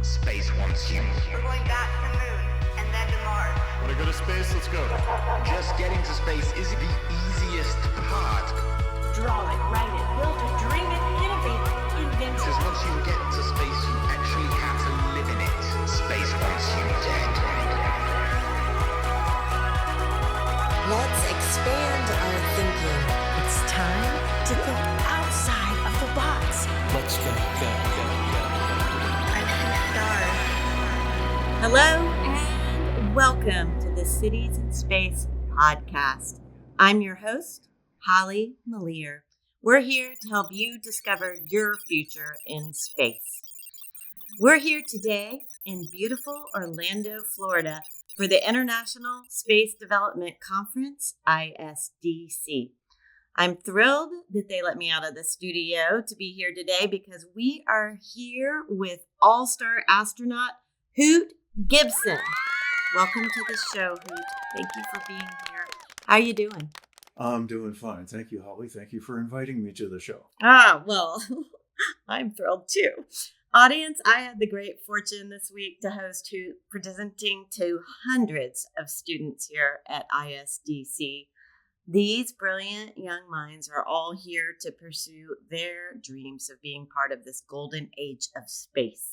Space wants you. We're going back to the moon and then to Mars. Want to go to space? Let's go. Just getting to space is the easiest part. Draw it, write it, build it, dream it, innovate it, invent Because it. once you get to space, you actually have to live in it. Space wants you dead. Let's expand our thinking. It's time to think outside of the box. Let's go. I see stars. Hello and welcome to the Cities in Space podcast. I'm your host, Holly Malier. We're here to help you discover your future in space. We're here today in beautiful Orlando, Florida for the International Space Development Conference, ISDC. I'm thrilled that they let me out of the studio to be here today because we are here with all-star astronaut Hoot Gibson. Welcome to the show, Hoot. Thank you for being here. How are you doing? I'm doing fine. Thank you, Holly. Thank you for inviting me to the show. Well, I'm thrilled too. Audience, I had the great fortune this week to host Hoot, presenting to hundreds of students here at ISDC. These brilliant young minds are all here to pursue their dreams of being part of this golden age of space.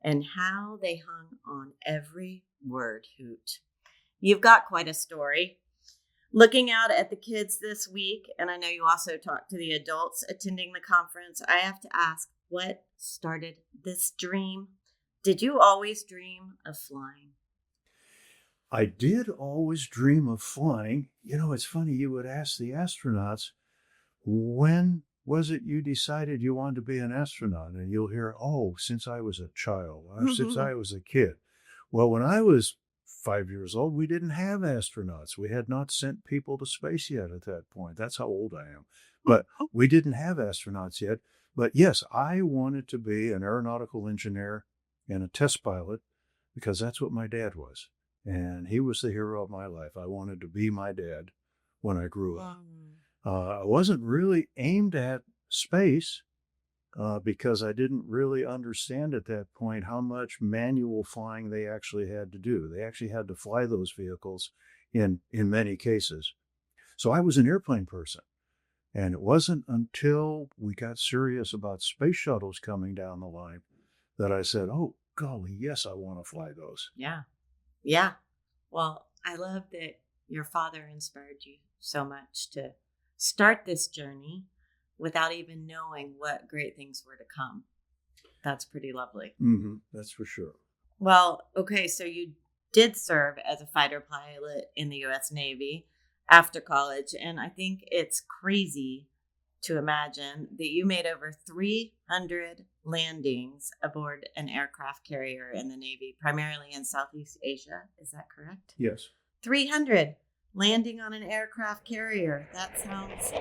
And how they hung on every word, Hoot. You've got quite a story. Looking out at the kids this week, and I know you also talked to the adults attending the conference, I have to ask, what started this dream? Did you always dream of flying? I did always dream of flying. You know, it's funny, you would ask the astronauts, when was it you decided you wanted to be an astronaut? And you'll hear, since I was a child, or since I was a kid. Well, when I was 5 years old, we didn't have astronauts. We had not sent people to space yet at that point. That's how old I am. But we didn't have astronauts yet. But yes, I wanted to be an aeronautical engineer and a test pilot because that's what my dad was. And he was the hero of my life. I wanted to be my dad when I grew up. I wasn't really aimed at space because I didn't really understand at that point how much manual flying they actually had to do. They actually had to fly those vehicles in many cases. So I was an airplane person. And it wasn't until we got serious about space shuttles coming down the line that I said, oh, golly, yes, I want to fly those. Yeah. Well, I love that your father inspired you so much to start this journey without even knowing what great things were to come. That's pretty lovely. Mm-hmm, that's for sure. Well, okay, so you did serve as a fighter pilot in the U.S. Navy after college, and I think it's crazy to imagine that you made over 300 landings aboard an aircraft carrier in the Navy, primarily in Southeast Asia. Is that correct? Yes. 300 landing on an aircraft carrier. That sounds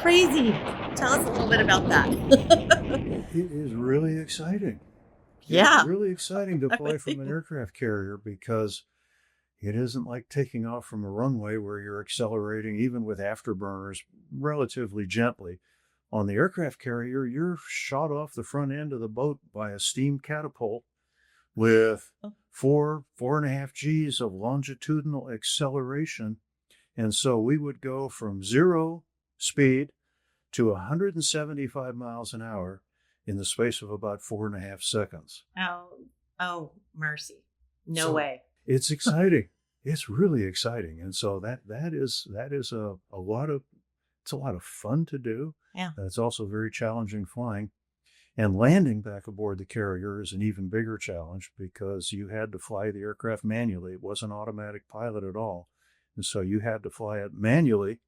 crazy. Tell us a little bit about that. It is really exciting. Yeah. It's really exciting to fly from an aircraft carrier because it isn't like taking off from a runway where you're accelerating, even with afterburners, relatively gently. On the aircraft carrier, you're shot off the front end of the boat by a steam catapult with 4.5 Gs of longitudinal acceleration. And so we would go from 0 speed to 175 miles an hour in the space of about 4.5 seconds. Oh, mercy. No way. It's exciting. It's really exciting. And so that is a lot of fun to do. Yeah. It's also very challenging flying. And landing back aboard the carrier is an even bigger challenge because you had to fly the aircraft manually. It wasn't automatic pilot at all. And so you had to fly it manually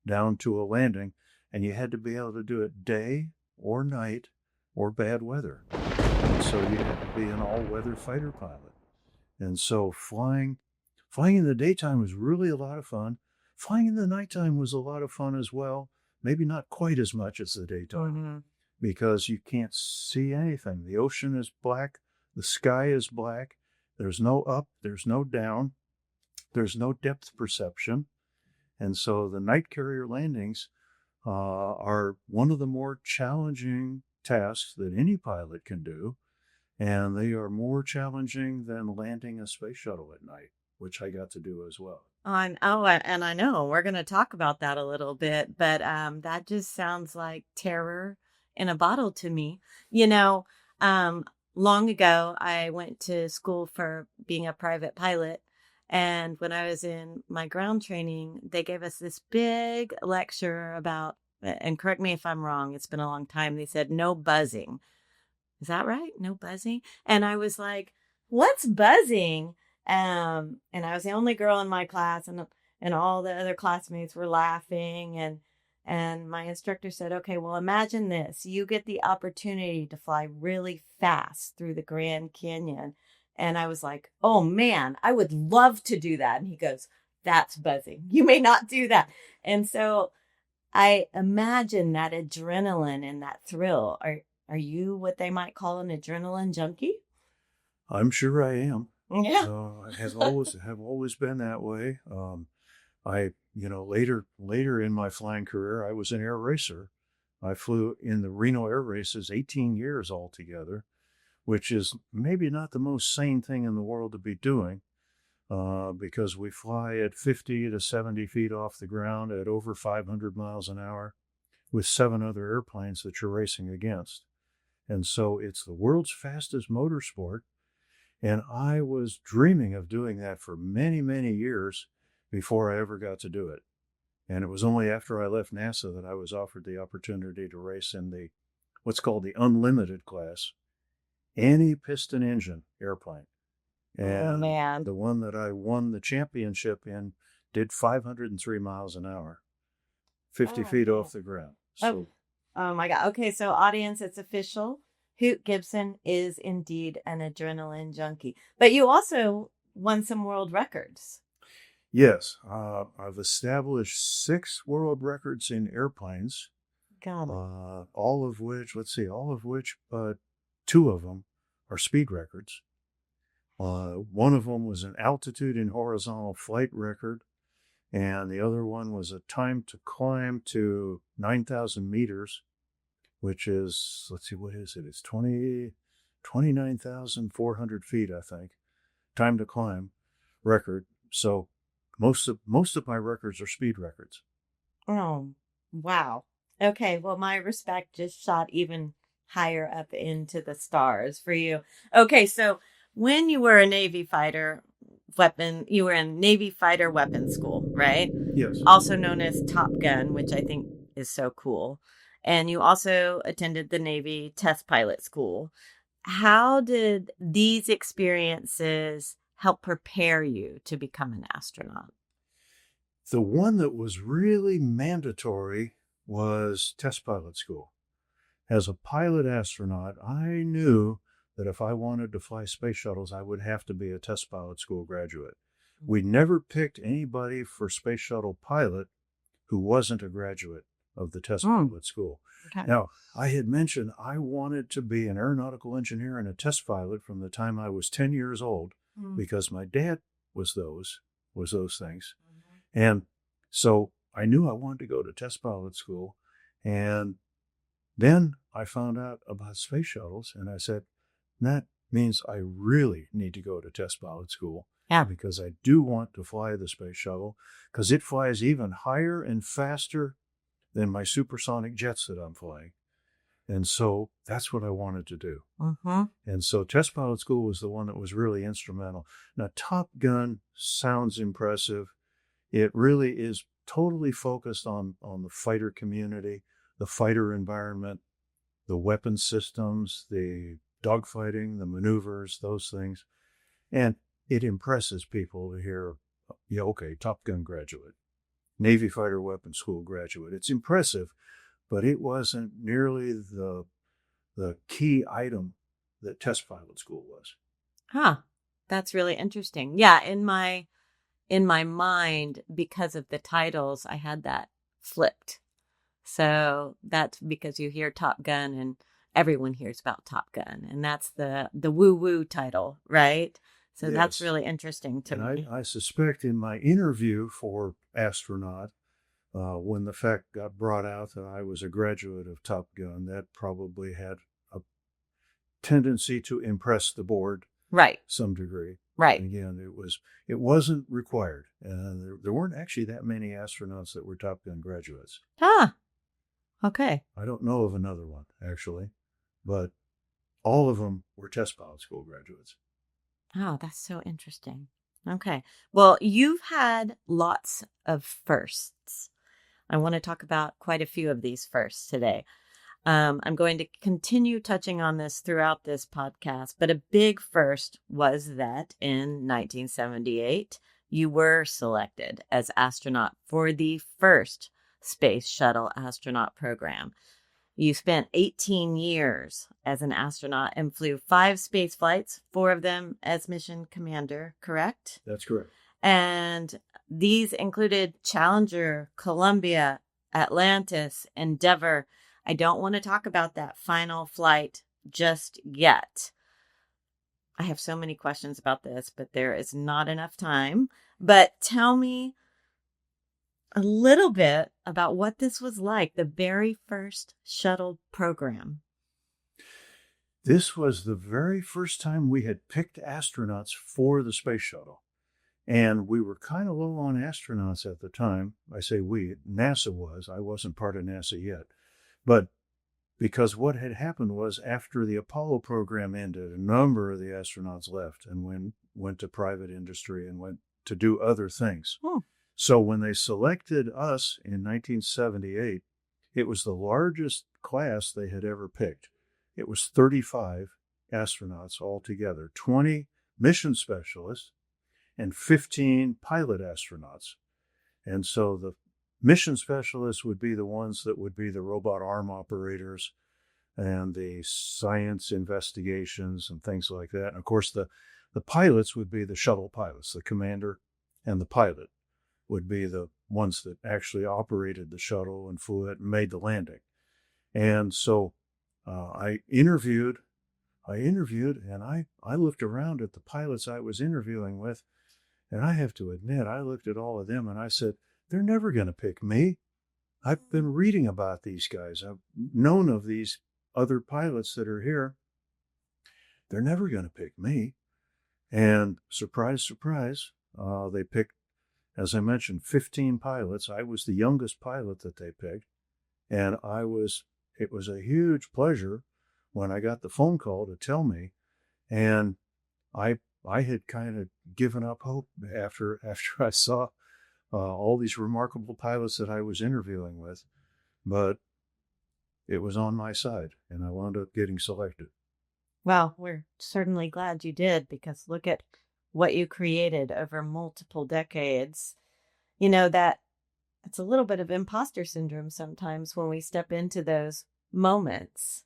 down to a landing, and you had to be able to do it day or night or bad weather. And so you had to be an all-weather fighter pilot. And so flying in the daytime was really a lot of fun. Flying in the nighttime was a lot of fun as well. Maybe not quite as much as the daytime because you can't see anything. The ocean is black. The sky is black. There's no up. There's no down. There's no depth perception. And so the night carrier landings are one of the more challenging tasks that any pilot can do. and they are more challenging than landing a space shuttle at night, which I got to do as well. And I know we're going to talk about that a little bit, but that just sounds like terror in a bottle to me. You know, long ago, I went to school for being a private pilot. And when I was in my ground training, they gave us this big lecture about, and correct me if I'm wrong, it's been a long time. They said, no buzzing. Is that right? No buzzing? And I was like, what's buzzing? And I was the only girl in my class, and all the other classmates were laughing. And my instructor said, okay, well, imagine this. You get the opportunity to fly really fast through the Grand Canyon. And I was like, oh man, I would love to do that. And he goes, that's buzzing. You may not do that. And so I imagine that adrenaline and that thrill. Are you what they might call an adrenaline junkie? I'm sure I am. Yeah. I have always been that way. Later in my flying career, I was an air racer. I flew in the Reno air races 18 years altogether, which is maybe not the most sane thing in the world to be doing, because we fly at 50 to 70 feet off the ground at over 500 miles an hour with 7 other airplanes that you're racing against. And so it's the world's fastest motorsport. And I was dreaming of doing that for many, many years before I ever got to do it. And it was only after I left NASA that I was offered the opportunity to race in what's called the unlimited class, any piston engine airplane. And Oh, man. the one that I won the championship in did 503 miles an hour, 50 Oh, feet man. off the ground. So, Oh my God. Okay, so audience, it's official. Hoot Gibson is indeed an adrenaline junkie. But you also won some world records. yes, I've established 6 world records in airplanes, Got it. all of which, but 2 of them are speed records. One of them was an altitude and horizontal flight record, and the other one was a time to climb to 9,000 meters, which is, what is it? It's 29,400 feet, I think. Time to climb record. So most of my records are speed records. Oh, wow. Okay, well, my respect just shot even higher up into the stars for you. Okay, so when you were a Navy fighter you were in Navy fighter weapons school, right? Yes. Also known as Top Gun, which I think is so cool. And you also attended the Navy test pilot school. How did these experiences help prepare you to become an astronaut? The one that was really mandatory was test pilot school. As a pilot astronaut, I knew that if I wanted to fly space shuttles, I would have to be a test pilot school graduate. We never picked anybody for space shuttle pilot who wasn't a graduate of the test pilot school. Okay. Now, I had mentioned I wanted to be an aeronautical engineer and a test pilot from the time I was 10 years old, because my dad was those things. And so I knew I wanted to go to test pilot school. And then I found out about space shuttles, and I said, that means I really need to go to test pilot school. Yeah. Because I do want to fly the space shuttle, because it flies even higher and faster than my supersonic jets that I'm flying. And so that's what I wanted to do. And so test pilot school was the one that was really instrumental. Now, Top Gun sounds impressive. It really is totally focused on the fighter community, the fighter environment, the weapon systems, the dogfighting, the maneuvers, those things. And it impresses people to hear, yeah, okay, Top Gun graduate, Navy Fighter Weapons School graduate. It's impressive, but it wasn't nearly the key item that test pilot school was. Huh. That's really interesting. Yeah, in my mind, because of the titles, I had that flipped. So that's because you hear Top Gun and everyone hears about Top Gun, and that's the woo-woo title, right? So Yes. That's really interesting to And me. I suspect in my interview for Astronaut, when the fact got brought out that I was a graduate of Top Gun, that probably had tendency to impress the board Right. some degree. Right. And again, it wasn't required. There weren't actually that many astronauts that were Top Gun graduates. Okay. I don't know of another one, actually, but all of them were test pilot school graduates. Oh, that's so interesting. Okay. Well, you've had lots of firsts. I want to talk about quite a few of these firsts today. I'm going to continue touching on this throughout this podcast, but a big first was that in 1978, you were selected as astronaut for the first Space Shuttle astronaut program. You spent 18 years as an astronaut and flew 5 space flights, 4 of them as mission commander, correct? That's correct. And these included Challenger, Columbia, Atlantis, Endeavour. I don't want to talk about that final flight just yet. I have so many questions about this, but there is not enough time. But tell me a little bit about what this was like, the very first shuttle program. This was the very first time we had picked astronauts for the space shuttle. And we were kind of low on astronauts at the time. I say we, NASA was. I wasn't part of NASA yet. But because what had happened was after the Apollo program ended, a number of the astronauts left and went to private industry and went to do other things. So when they selected us in 1978, it was the largest class they had ever picked. It was 35 astronauts altogether, 20 mission specialists and 15 pilot astronauts. And so the mission specialists would be the ones that would be the robot arm operators and the science investigations and things like that. And of course, the pilots would be the shuttle pilots, the commander and the pilot would be the ones that actually operated the shuttle and flew it and made the landing. And so I interviewed and I looked around at the pilots I was interviewing with, and I have to admit, I looked at all of them and I said, they're never going to pick me. I've been reading about these guys. I've known of these other pilots that are here. They're never going to pick me. And surprise, surprise, they picked, as I mentioned, 15 pilots. I was the youngest pilot that they picked. And it was a huge pleasure when I got the phone call to tell me. And I had kind of given up hope after I saw all these remarkable pilots that I was interviewing with, but it was on my side, and I wound up getting selected. Well, we're certainly glad you did, because look at what you created over multiple decades. You know, that it's a little bit of imposter syndrome sometimes when we step into those moments,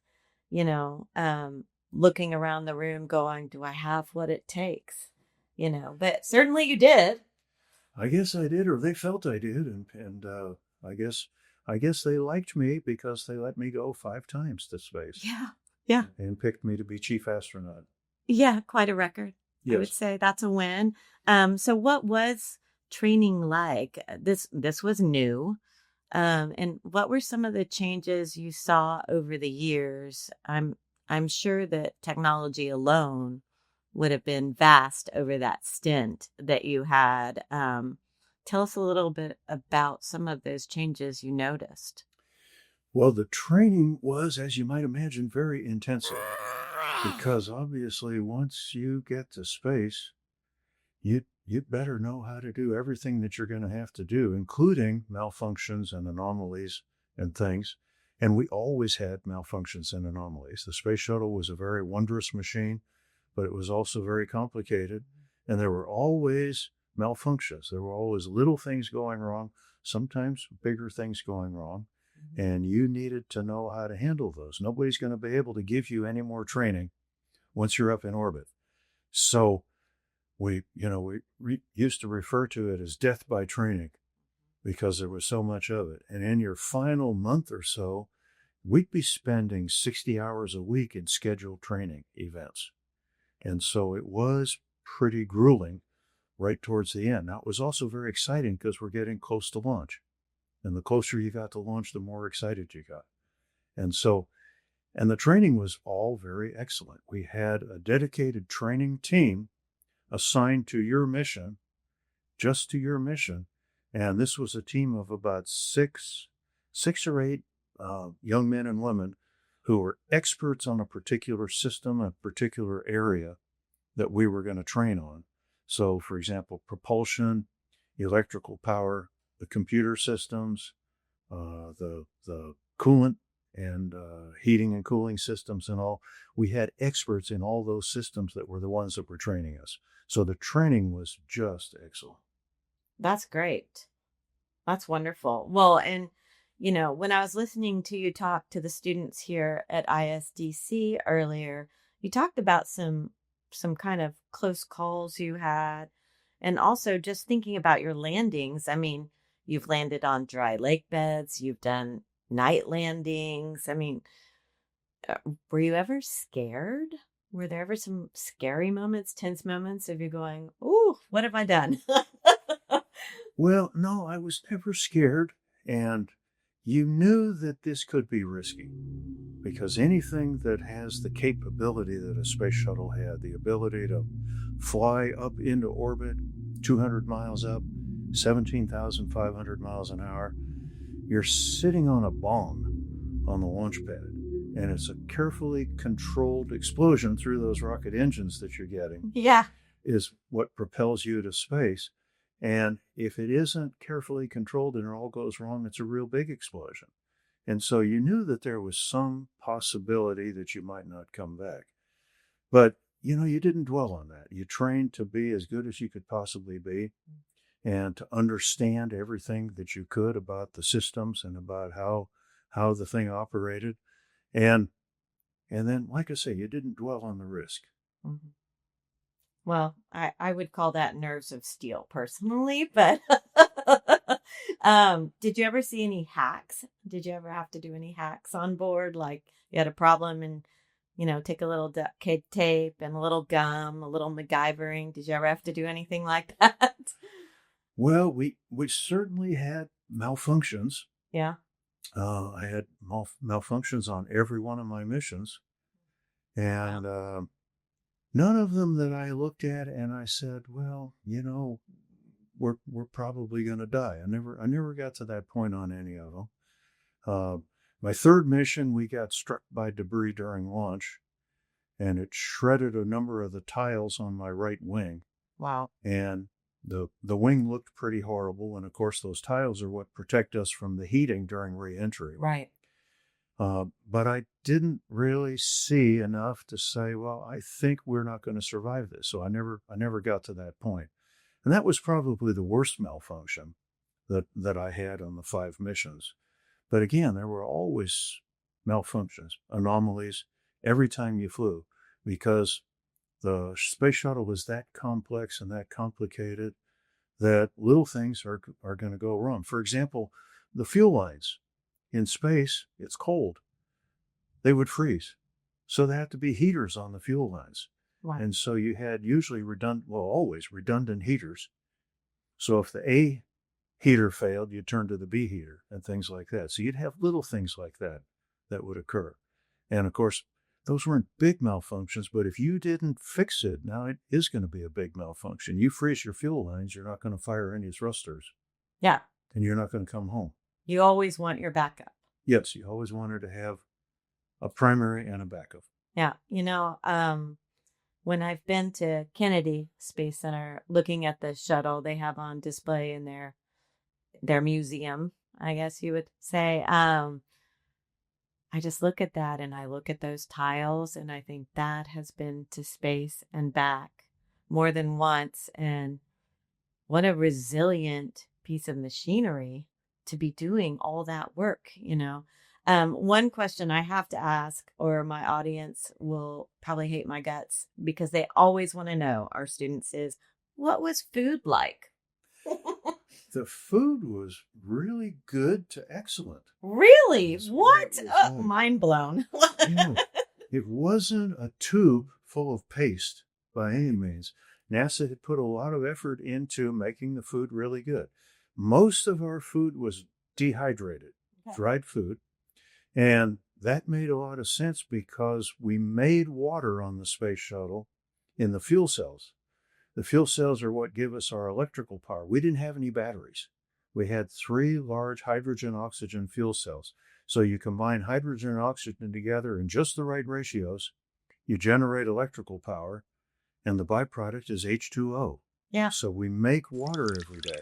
looking around the room going, do I have what it takes? But certainly you did. I guess I did, or they felt I did, and I guess they liked me because they let me go 5 times to space. Yeah. And picked me to be chief astronaut. Yeah, quite a record. Yes. I would say that's a win. So what was training like? This was new. And what were some of the changes you saw over the years? I'm sure that technology alone would have been vast over that stint that you had. Tell us a little bit about some of those changes you noticed. Well, the training was, as you might imagine, very intensive, because obviously once you get to space, you better know how to do everything that you're going to have to do, including malfunctions and anomalies and things. And we always had malfunctions and anomalies. The space shuttle was a very wondrous machine, but it was also very complicated. And there were always malfunctions. There were always little things going wrong, sometimes bigger things going wrong. And you needed to know how to handle those. Nobody's going to be able to give you any more training once you're up in orbit. So we used to refer to it as death by training because there was so much of it. And in your final month or so, we'd be spending 60 hours a week in scheduled training events. And so it was pretty grueling right towards the end. Now, it was also very exciting because we're getting close to launch. And the closer you got to launch, the more excited you got. And so And the training was all very excellent. We had a dedicated training team assigned to your mission, just to your mission. And this was a team of about six or eight young men and women who were experts on a particular system, a particular area that we were going to train on. So, for example, propulsion, electrical power, the computer systems, the coolant and heating and cooling systems and all. We had experts in all those systems that were the ones that were training us. So the training was just excellent. That's great. That's wonderful. Well, and when I was listening to you talk to the students here at ISDC earlier, you talked about some kind of close calls you had, and also just thinking about your landings. I mean, you've landed on dry lake beds, you've done night landings. I mean, were you ever scared? Were there ever some scary moments, tense moments of you going, "Ooh, what have I done?" Well, no, I was never scared. And you knew that this could be risky, because anything that has the capability that a space shuttle had, the ability to fly up into orbit 200 miles up, 17,500 miles an hour, you're sitting on a bomb on the launch pad, and it's a carefully controlled explosion through those rocket engines that you're getting. Yeah. Is what propels you to space. And if it isn't carefully controlled and it all goes wrong, it's a real big explosion. And so you knew that there was some possibility that you might not come back. But, you didn't dwell on that. You trained to be as good as you could possibly be and to understand everything that you could about the systems and about how the thing operated. And then, like I say, you didn't dwell on the risk. Mm-hmm. Well, I would call that nerves of steel personally, but did you ever see any hacks? Did you ever have to do any hacks on board? Like you had a problem and, take a little duct tape and a little gum, a little MacGyvering. Did you ever have to do anything like that? Well, we certainly had malfunctions. Yeah. I had malfunctions on every one of my missions. And none of them that I looked at and I said, well, we're probably going to die. I never got to that point on any of them. My third mission, we got struck by debris during launch, and it shredded a number of the tiles on my right wing. Wow. And the wing looked pretty horrible. And of course, those tiles are what protect us from the heating during re-entry. Right. But I didn't really see enough to say, well, I think we're not going to survive this. So I never got to that point. And that was probably the worst malfunction that I had on the 5 missions. But again, there were always malfunctions, anomalies every time you flew, because the space shuttle was that complex and that complicated that little things are going to go wrong. For example, the fuel lines. In space, it's cold. They would freeze. So there had to be heaters on the fuel lines. Wow. And so you had usually always redundant heaters. So if the A heater failed, you'd turn to the B heater and things like that. So you'd have little things like that would occur. And of course, those weren't big malfunctions, but if you didn't fix it, now it is going to be a big malfunction. You freeze your fuel lines, you're not going to fire any thrusters. Yeah. And you're not going to come home. You always want your backup. Yes, you always wanted to have a primary and a backup. Yeah. When I've been to Kennedy Space Center, looking at the shuttle they have on display in their museum, I guess you would say, I just look at that and I look at those tiles and I think that has been to space and back more than once. And what a resilient piece of machinery to be doing all that work, One question I have to ask, or my audience will probably hate my guts because they always want to know, our students, is what was food like? The food was really good to excellent. Really? What? Mind blown. It wasn't a tube full of paste by any means. NASA had put a lot of effort into making the food really good. Most of our food was dehydrated, dried food. And that made a lot of sense because we made water on the space shuttle in the fuel cells. The fuel cells are what give us our electrical power. We didn't have any batteries. We had 3 large hydrogen-oxygen fuel cells. So you combine hydrogen and oxygen together in just the right ratios, you generate electrical power, and the byproduct is H2O. Yeah. So we make water every day.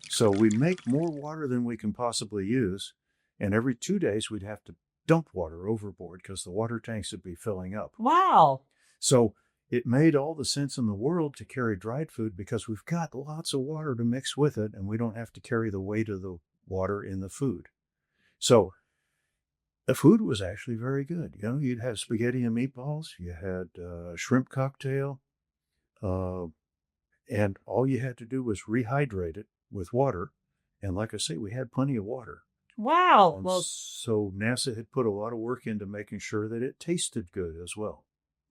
So we make more water than we can possibly use, and every 2 days we'd have to dump water overboard because the water tanks would be filling up. Wow. So it made all the sense in the world to carry dried food because we've got lots of water to mix with it, and we don't have to carry the weight of the water in the food. So the food was actually very good. You know, you'd have spaghetti and meatballs, you had shrimp cocktail, and all you had to do was rehydrate it with water. And like I say, we had plenty of water. Wow. And Well, so NASA had put a lot of work into making sure that it tasted good as well.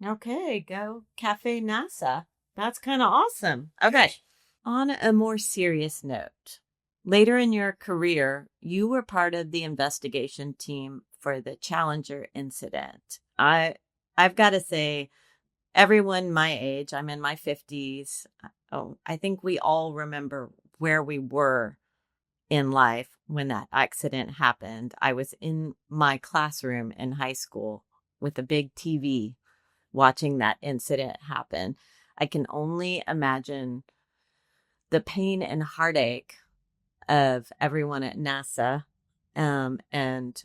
okay, go Cafe NASA. That's kind of awesome. Okay. On a more serious note, later in your career, you were part of the investigation team for the Challenger incident. I've got to say, everyone my age, I'm in my 50s. I think we all remember where we were in life when that accident happened. I was in my classroom in high school with a big TV watching that incident happen. I can only imagine the pain and heartache of everyone at NASA, and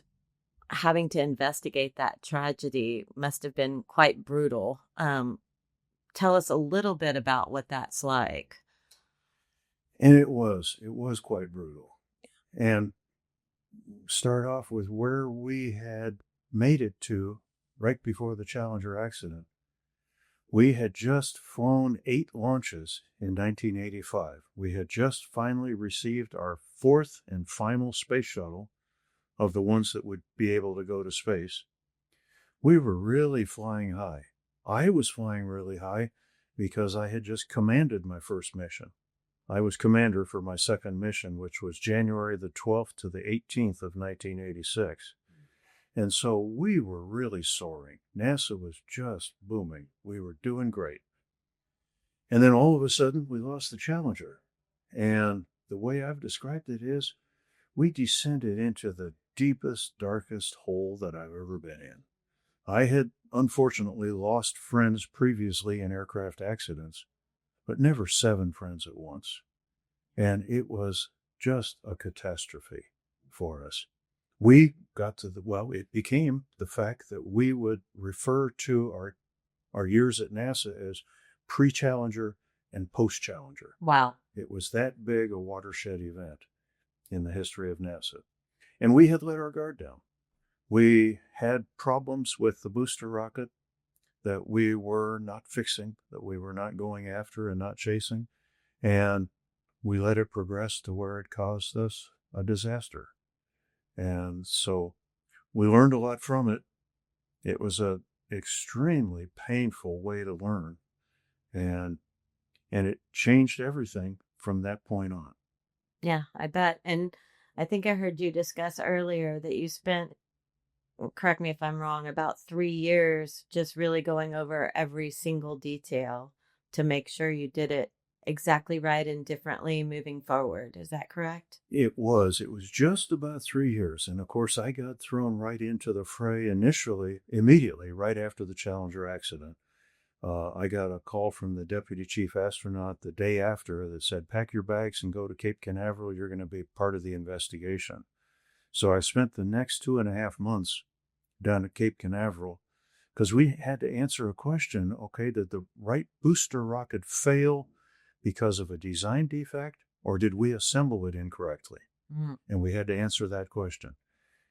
having to investigate that tragedy must have been quite brutal. Tell us a little bit about what that's like. And it was quite brutal. And start off with where we had made it to right before the Challenger accident. We had just flown 8 launches in 1985. We had just finally received our 4th and final space shuttle of the ones that would be able to go to space. We were really flying high. I was flying really high because I had just commanded my first mission. I was commander for my second mission, which was January the 12th to the 18th of 1986. And so we were really soaring. NASA was just booming. We were doing great. And then all of a sudden, we lost the Challenger. And the way I've described it is, we descended into the deepest, darkest hole that I've ever been in. I had unfortunately lost friends previously in aircraft accidents, but never 7 friends at once. And it was just a catastrophe for us. We got to it became the fact that we would refer to our years at NASA as pre-Challenger and post-Challenger. Wow. It was that big a watershed event in the history of NASA. And we had let our guard down. We had problems with the booster rocket that we were not fixing, that we were not going after and not chasing. And we let it progress to where it caused us a disaster. And so we learned a lot from it. It was an extremely painful way to learn. And it changed everything from that point on. Yeah, I bet. And I think I heard you discuss earlier that you spent, correct me if I'm wrong, about 3 years just really going over every single detail to make sure you did it exactly right and differently moving forward. Is that correct? It was just about 3 years. And of course, I got thrown right into the fray immediately, right after the Challenger accident. I got a call from the deputy chief astronaut the day after that said, pack your bags and go to Cape Canaveral. You're going to be part of the investigation. So I spent the next 2.5 months down at Cape Canaveral because we had to answer a question. Okay, did the right booster rocket fail because of a design defect, or did we assemble it incorrectly? Mm. And we had to answer that question.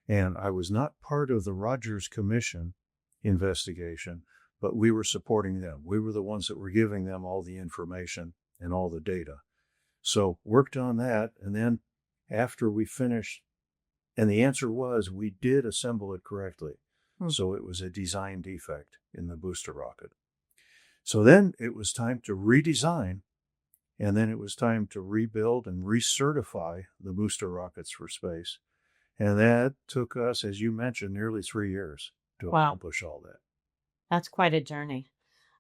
And I was not part of the Rogers Commission investigation, but we were supporting them. We were the ones that were giving them all the information and all the data. So worked on that, and then after we finished, and the answer was we did assemble it correctly. So it was a design defect in the booster rocket. So then it was time to redesign, and then it was time to rebuild and recertify the booster rockets for space. And that took us, as you mentioned, nearly 3 years to Wow. accomplish all that. That's quite a journey.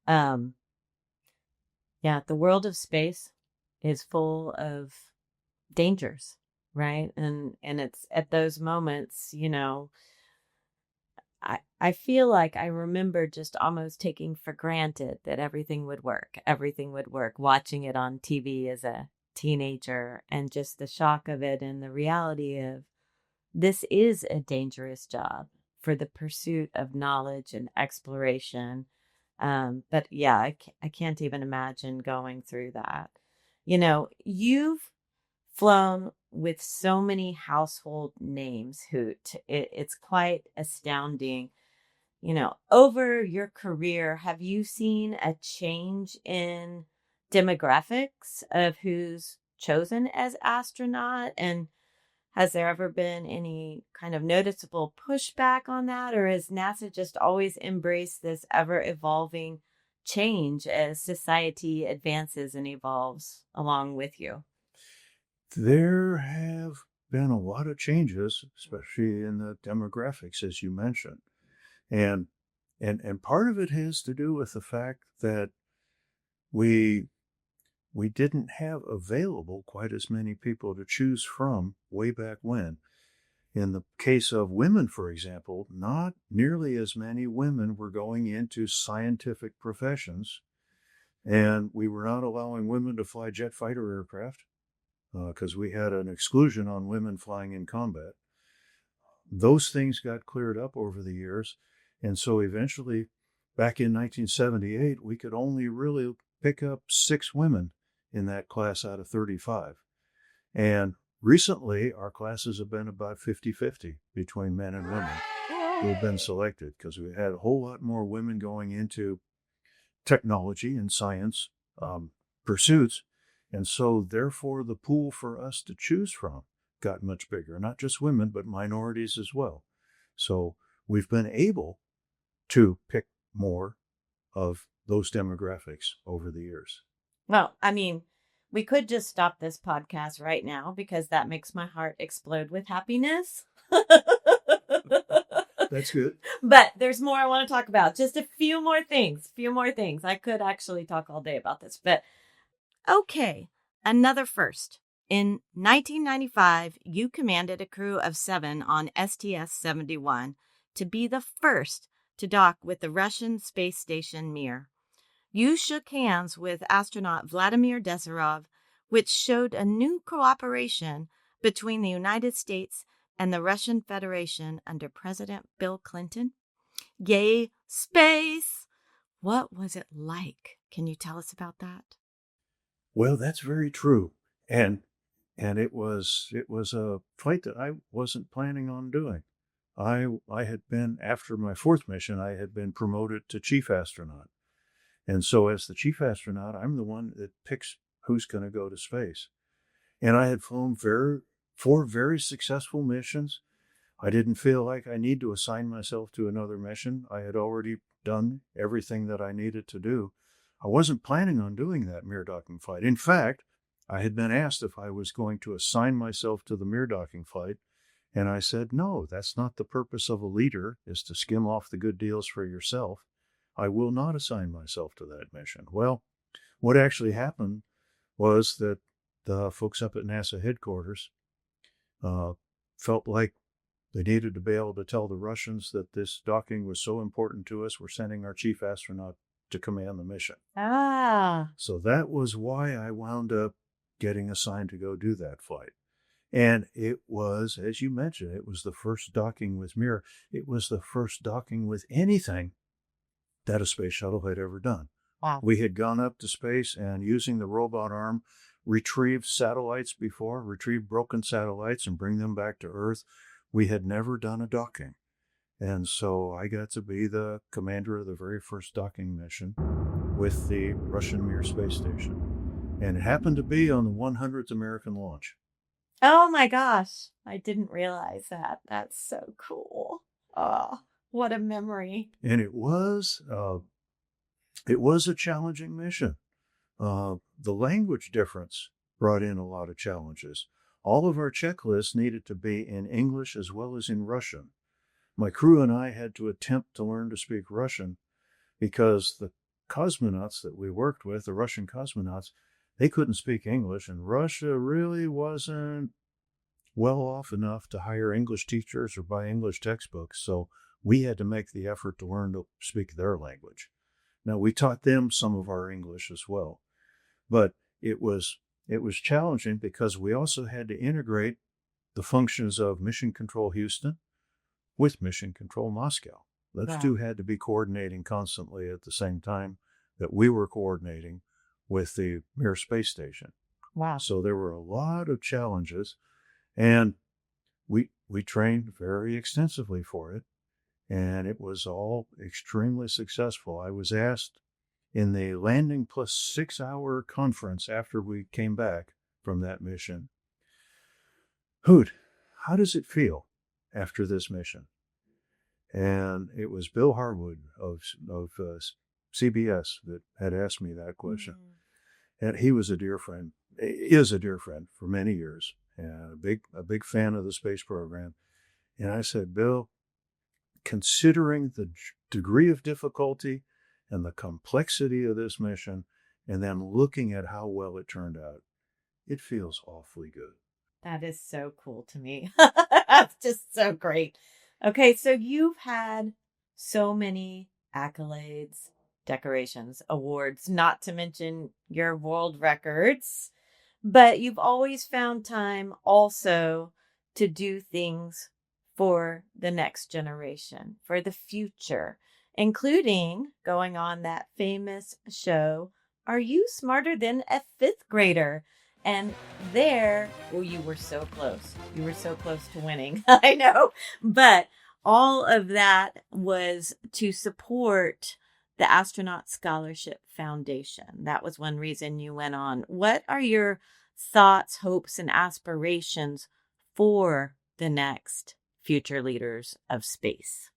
Um, yeah, the world of space is full of dangers, right? And it's at those moments, I feel like I remember just almost taking for granted that everything would work. Everything would work, watching it on TV as a teenager, and just the shock of it and the reality of this is a dangerous job for the pursuit of knowledge and exploration. But yeah, I can't even imagine going through that. You've flown with so many household names, Hoot. It's quite astounding. Over your career, have you seen a change in demographics of who's chosen as astronaut? And has there ever been any kind of noticeable pushback on that? Or has NASA just always embraced this ever evolving change as society advances and evolves along with you? There have been a lot of changes, especially in the demographics, as you mentioned. And part of it has to do with the fact that we didn't have available quite as many people to choose from way back when. In the case of women, for example, not nearly as many women were going into scientific professions, and we were not allowing women to fly jet fighter aircraft because we had an exclusion on women flying in combat. Those things got cleared up over the years, and so eventually, back in 1978, we could only really pick up 6 women in that class out of 35. And recently, our classes have been about 50-50 between men and women who have been selected, because we had a whole lot more women going into technology and science pursuits. And so, therefore, the pool for us to choose from got much bigger, not just women, but minorities as well. So we've been able to pick more of those demographics over the years. Well, I mean, we could just stop this podcast right now because that makes my heart explode with happiness. That's good. But there's more I want to talk about. Just a few more things. I could actually talk all day about this. But okay, another first. In 1995, you commanded a crew of 7 on STS-71 to be the first to dock with the Russian space station Mir. You shook hands with astronaut Vladimir Deserov, which showed a new cooperation between the United States and the Russian Federation under President Bill Clinton. Yay, space! What was it like? Can you tell us about that? Well, that's very true. And it was a flight that I wasn't planning on doing. I had been, after my 4th mission, I had been promoted to chief astronaut. And so as the chief astronaut, I'm the one that picks who's going to go to space. And I had flown 4 very successful missions. I didn't feel like I need to assign myself to another mission. I had already done everything that I needed to do. I wasn't planning on doing that Mir docking flight. In fact, I had been asked if I was going to assign myself to the Mir docking flight, and I said, no, that's not the purpose of a leader, is to skim off the good deals for yourself. I will not assign myself to that mission. Well, what actually happened was that the folks up at NASA headquarters felt like they needed to be able to tell the Russians that this docking was so important to us, we're sending our chief astronaut to command the mission. So that was why I wound up getting assigned to go do that flight. And it was, as you mentioned, it was the first docking with Mir. It was the first docking with anything that a space shuttle had ever done. Wow. We had gone up to space and, using the robot arm, retrieved satellites before, retrieved broken satellites and bring them back to Earth. We had never done a docking. And so I got to be the commander of the very first docking mission with the Russian Mir space station. And it happened to be on the 100th American launch. Oh my gosh. I didn't realize that. That's so cool. Oh, what a memory. And it was a challenging mission. The language difference brought in a lot of challenges. all of our checklists needed to be in English as well as in Russian. My crew and I had to attempt to learn to speak Russian because the cosmonauts that we worked with, the Russian cosmonauts, they couldn't speak English, and Russia really wasn't well off enough to hire English teachers or buy English textbooks, so we had to make the effort to learn to speak their language. Now, we taught them some of our English as well, but it was challenging because we also had to integrate the functions of Mission Control Houston with Mission Control Moscow. Those two had to be coordinating constantly at the same time that we were coordinating with the Mir space station. Wow. So there were a lot of challenges, and we trained very extensively for it, and it was all extremely successful. I was asked in the landing plus 6-hour conference after we came back from that mission, Hoot, how does it feel after this mission? And it was Bill Harwood of CBS that had asked me that question. And he was a dear friend, is a dear friend for many years, and a big fan of the space program. And I said, Bill, considering the degree of difficulty and the complexity of this mission, and then looking at how well it turned out, it feels awfully good. That is so cool to me. That's just so great. Okay, so you've had so many accolades, decorations, awards, not to mention your world records, but you've always found time also to do things for the next generation, for the future, including going on that famous show, Are You Smarter Than a Fifth Grader? And there, well, you were so close. You were so close to winning. I know. But all of that was to support the Astronaut Scholarship Foundation. That was one reason you went on. What are your thoughts, hopes, and aspirations for the next future leaders of space?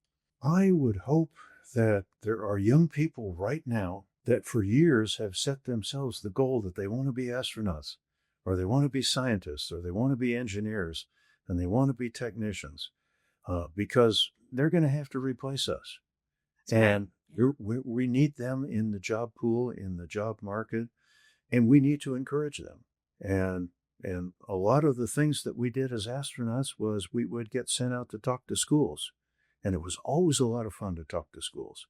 I would hope that there are young people right now that for years have set themselves the goal that they want to be astronauts, or they want to be scientists, or they want to be engineers, and they want to be technicians, because they're going to have to replace us. And we need them in the job pool, in the job market, and we need to encourage them. And a lot of the things that we did as astronauts was we would get sent out to talk to schools. And it was always a lot of fun to talk to schools,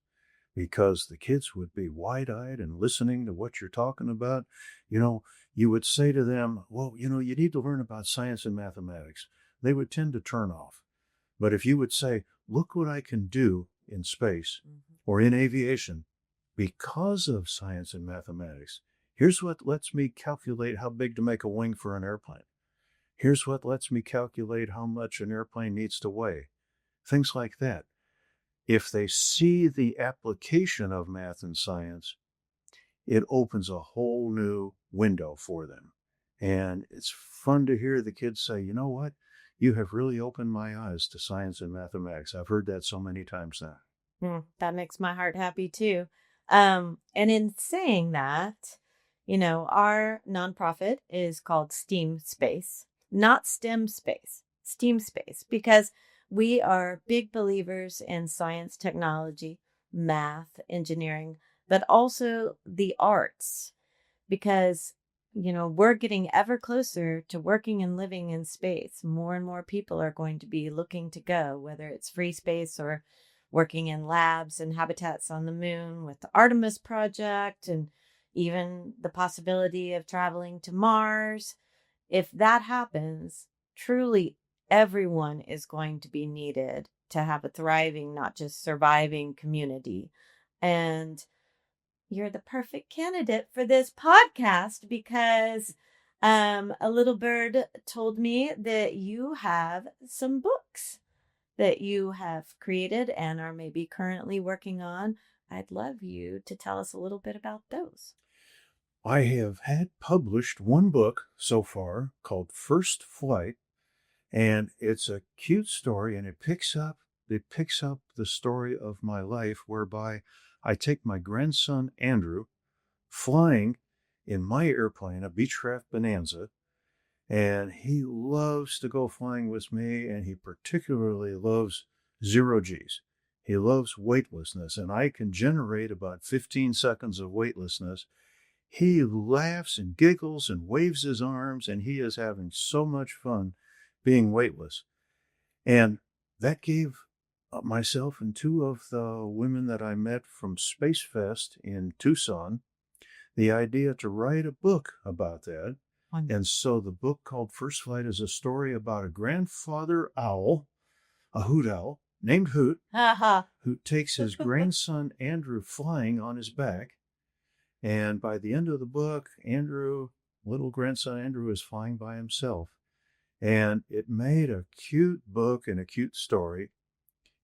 because the kids would be wide-eyed and listening to what you're talking about. You know, you would say to them, well, you know, you need to learn about science and mathematics. They would tend to turn off. But if you would say, look what I can do in space or in aviation because of science and mathematics. Here's what lets me calculate how big to make a wing for an airplane. Here's what lets me calculate how much an airplane needs to weigh. Things like that. If they see the application of math and science, it opens a whole new window for them. And it's fun to hear the kids say, you know what? You have really opened my eyes to science and mathematics. I've heard that so many times now. That makes my heart happy too. And in saying that, you know, our nonprofit is called STEAMSPACE, not STEMSPACE, STEAMSPACE, because we are big believers in science, technology, math, engineering, but also the arts, because, you know, we're getting ever closer to working and living in space. More and more people are going to be looking to go, whether it's free space or working in labs and habitats on the moon with the Artemis project, and even the possibility of traveling to Mars. If that happens, truly everyone is going to be needed to have a thriving, not just surviving community. And you're the perfect candidate for this podcast, because a little bird told me that you have some books that you have created and are maybe currently working on. I'd love you to tell us a little bit about those. I have had published one book so far called First Flight, and it's a cute story, and it picks up the story of my life, whereby I take my grandson Andrew flying in my airplane, a Beechcraft Bonanza, And he loves to go flying with me, and he particularly loves zero Gs. He loves weightlessness, and I can generate about 15 seconds of weightlessness. He laughs and giggles and waves his arms, and he is having so much fun being weightless. And that gave myself and two of the women that I met from Space Fest in Tucson the idea to write a book about that. And so the book called First Flight is a story about a grandfather owl, a hoot owl, named Hoot, who takes his grandson Andrew flying on his back. And by the end of the book, little grandson Andrew, is flying by himself. And it made a cute book and a cute story.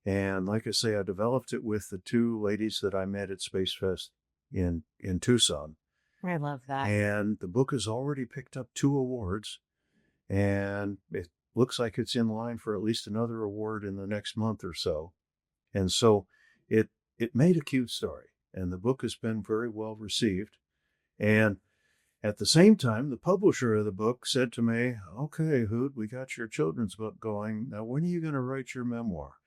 And like I say, I developed it with the two ladies that I met at Space Fest in Tucson. I love that. And the book has already picked up 2 awards. And it looks like it's in line for at least another award in the next month or so. And so it made a cute story. And the book has been very well received. And at the same time, the publisher of the book said to me, "Okay, Hoot, we got your children's book going. Now, when are you going to write your memoir?"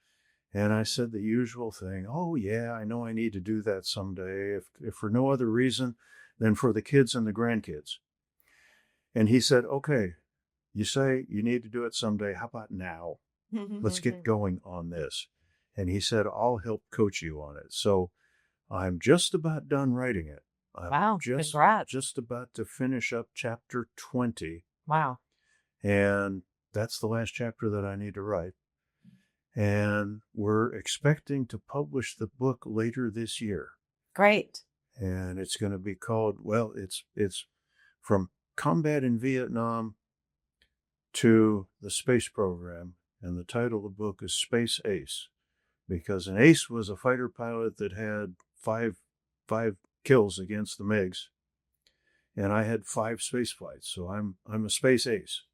And I said the usual thing, "Oh, yeah, I know I need to do that someday, if for no other reason than for the kids and the grandkids." And he said, "Okay, you say you need to do it someday. How about now? Let's get going on this." And he said, "I'll help coach you on it." So I'm just about done writing it. Wow, Just about to finish up chapter 20. Wow. And that's the last chapter that I need to write. And we're expecting to publish the book later this year. Great. And it's going to be called, well, it's From Combat in Vietnam to the Space Program. And the title of the book is Space Ace, because an ace was a fighter pilot that had five kills against the MiGs, and I had 5 space flights, so I'm a space ace.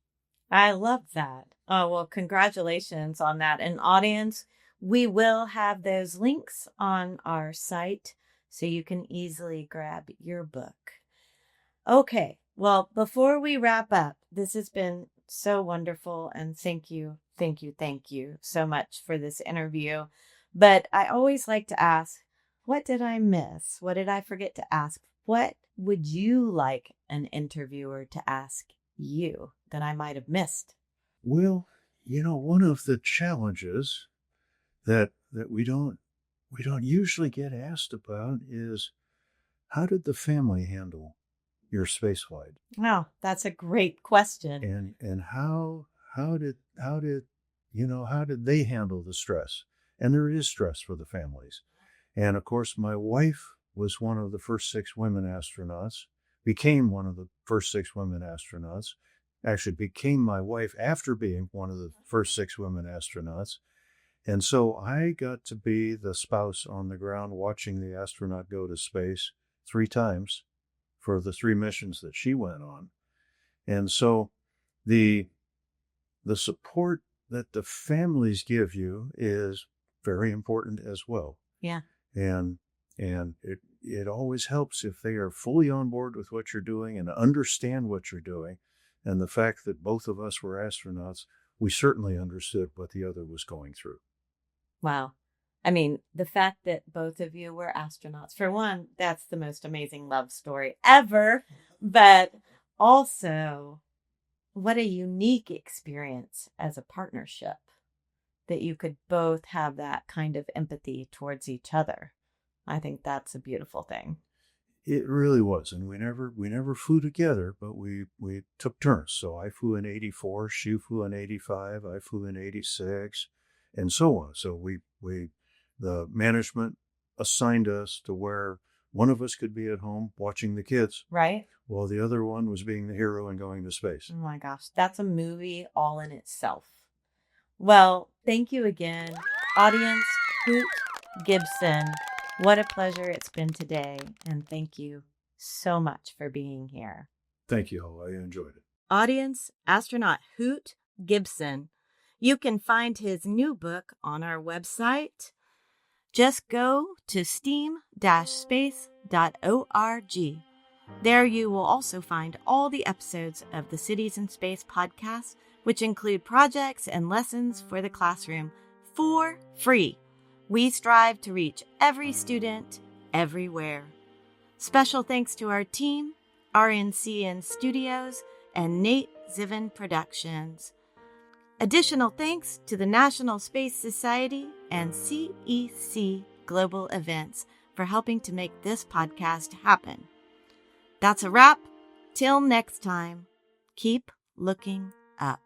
I love that. Oh, well, congratulations on that. And audience, we will have those links on our site so you can easily grab your book. Okay, well, before we wrap up, this has been so wonderful, and thank you so much for this interview. But I always like to ask, what did I miss? What did I forget to ask? What would you like an interviewer to ask you that I might have missed? Well, one of the challenges that we don't usually get asked about is, how did the family handle your space flight? Oh, that's a great question. And how did they handle the stress? And there is stress for the families. And of course, my wife was one of the first 6 women astronauts, became one of the first 6 women astronauts, actually became my wife after being one of the first 6 women astronauts. And so I got to be the spouse on the ground watching the astronaut go to space 3 times for the 3 missions that she went on. And so the support that the families give you is very important as well. Yeah. And it always helps if they are fully on board with what you're doing and understand what you're doing. And the fact that both of us were astronauts, we certainly understood what the other was going through. Wow. I mean, the fact that both of you were astronauts, for one, that's the most amazing love story ever. But also, what a unique experience as a partnership, that you could both have that kind of empathy towards each other. I think that's a beautiful thing. It really was. And we never flew together, but we took turns. So I flew in 84, she flew in 85, I flew in 86, and so on. So the management assigned us to where one of us could be at home watching the kids. Right. While the other one was being the hero and going to space. Oh my gosh, that's a movie all in itself. Well, thank you again, audience. Hoot Gibson. What a pleasure it's been today. And thank you so much for being here. Thank you, I enjoyed it. Audience, astronaut Hoot Gibson. You can find his new book on our website. Just go to steam-space.org. There you will also find all the episodes of the Cities in Space podcast, which include projects and lessons for the classroom for free. We strive to reach every student everywhere. Special thanks to our team, RNCN Studios, and Nate Ziven Productions. Additional thanks to the National Space Society and CEC Global Events for helping to make this podcast happen. That's a wrap. Till next time, keep looking up.